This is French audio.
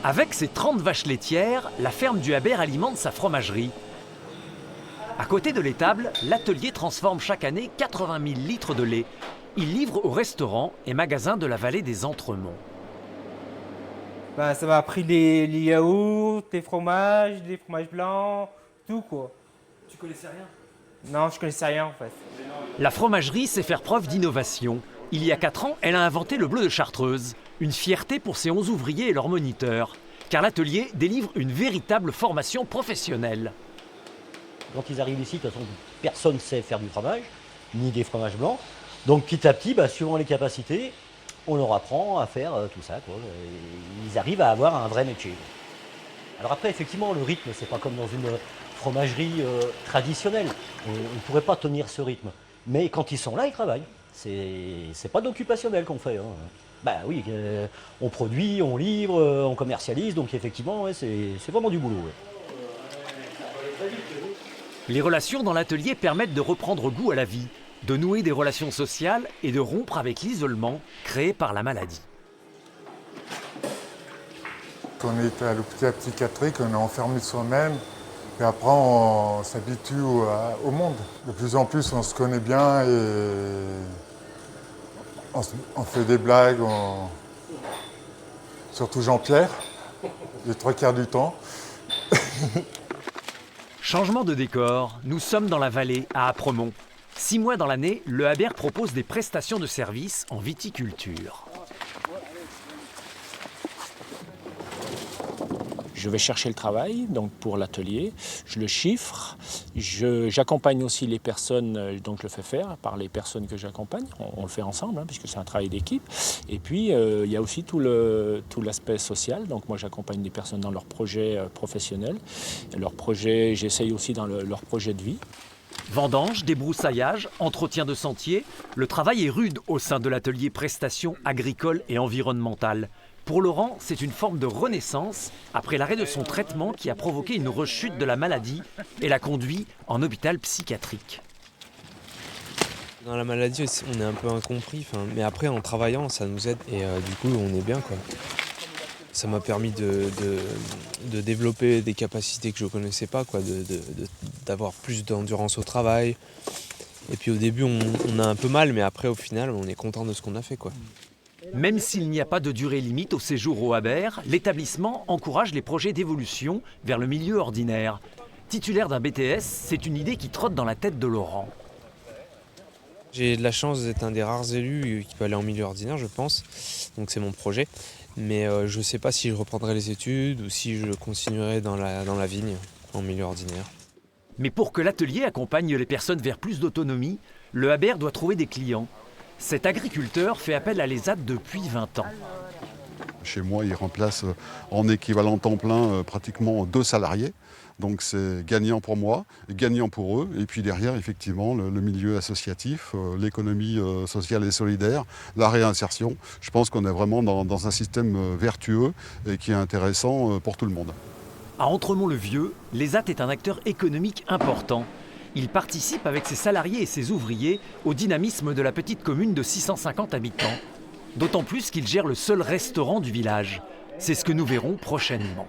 Avec ses 30 vaches laitières, la ferme du Habert alimente sa fromagerie. À côté de l'étable, l'atelier transforme chaque année 80 000 litres de lait. Il livre aux restaurants et magasins de la vallée des Entremonts. Ça m'a appris les yaourts, les fromages blancs, tout quoi. Tu connaissais rien? Non, je connaissais rien en fait. La fromagerie sait faire preuve d'innovation. Il y a 4 ans, elle a inventé le bleu de Chartreuse. Une fierté pour ses 11 ouvriers et leurs moniteurs. Car l'atelier délivre une véritable formation professionnelle. Quand ils arrivent ici, de toute façon, personne ne sait faire du fromage, ni des fromages blancs. Donc petit à petit, suivant les capacités, on leur apprend à faire tout ça, quoi. Ils arrivent à avoir un vrai métier. Alors après, effectivement, le rythme, c'est pas comme dans une fromagerie traditionnelle. On ne pourrait pas tenir ce rythme. Mais quand ils sont là, ils travaillent. C'est pas d'occupationnel qu'on fait. Oui, on produit, on livre, on commercialise, donc effectivement, ouais, c'est vraiment du boulot. Ouais. Les relations dans l'atelier permettent de reprendre goût à la vie, de nouer des relations sociales et de rompre avec l'isolement créé par la maladie. Quand on est à l'hôpital psychiatrique, on est enfermé de soi-même. Et après, on s'habitue au monde. De plus en plus, on se connaît bien et on fait des blagues. Surtout Jean-Pierre, les 3/4 du temps. Changement de décor, nous sommes dans la vallée, à Apremont. 6 mois dans l'année, le Habert propose des prestations de services en viticulture. Je vais chercher le travail donc pour l'atelier, je le chiffre, j'accompagne aussi les personnes, donc je le fais faire par les personnes que j'accompagne, on le fait ensemble puisque c'est un travail d'équipe. Et puis il y a aussi tout l'aspect social, donc moi j'accompagne des personnes dans leurs projets professionnels, leurs projets, j'essaye aussi dans leur projet de vie. Vendange, débroussaillage, entretien de sentiers, le travail est rude au sein de l'atelier prestations agricoles et environnementales. Pour Laurent, c'est une forme de renaissance après l'arrêt de son traitement qui a provoqué une rechute de la maladie et l'a conduit en hôpital psychiatrique. Dans la maladie, on est un peu incompris, mais après en travaillant, ça nous aide et du coup on est bien, quoi. Ça m'a permis de développer des capacités que je ne connaissais pas, quoi, d'avoir plus d'endurance au travail. Et puis au début, on a un peu mal, mais après au final, on est content de ce qu'on a fait, quoi. Même s'il n'y a pas de durée limite au séjour au Habert, l'établissement encourage les projets d'évolution vers le milieu ordinaire. Titulaire d'un BTS, c'est une idée qui trotte dans la tête de Laurent. J'ai de la chance d'être un des rares élus qui peut aller en milieu ordinaire, je pense. Donc c'est mon projet. Mais je ne sais pas si je reprendrai les études ou si je continuerai dans la vigne, en milieu ordinaire. Mais pour que l'atelier accompagne les personnes vers plus d'autonomie, le Habert doit trouver des clients. Cet agriculteur fait appel à l'ESAT depuis 20 ans. Chez moi, il remplace en équivalent temps plein pratiquement 2 salariés. Donc c'est gagnant pour moi, gagnant pour eux. Et puis derrière, effectivement, le milieu associatif, l'économie sociale et solidaire, la réinsertion. Je pense qu'on est vraiment dans un système vertueux et qui est intéressant pour tout le monde. À Entremont-le-Vieux, l'ESAT est un acteur économique important. Il participe avec ses salariés et ses ouvriers au dynamisme de la petite commune de 650 habitants. D'autant plus qu'il gère le seul restaurant du village. C'est ce que nous verrons prochainement.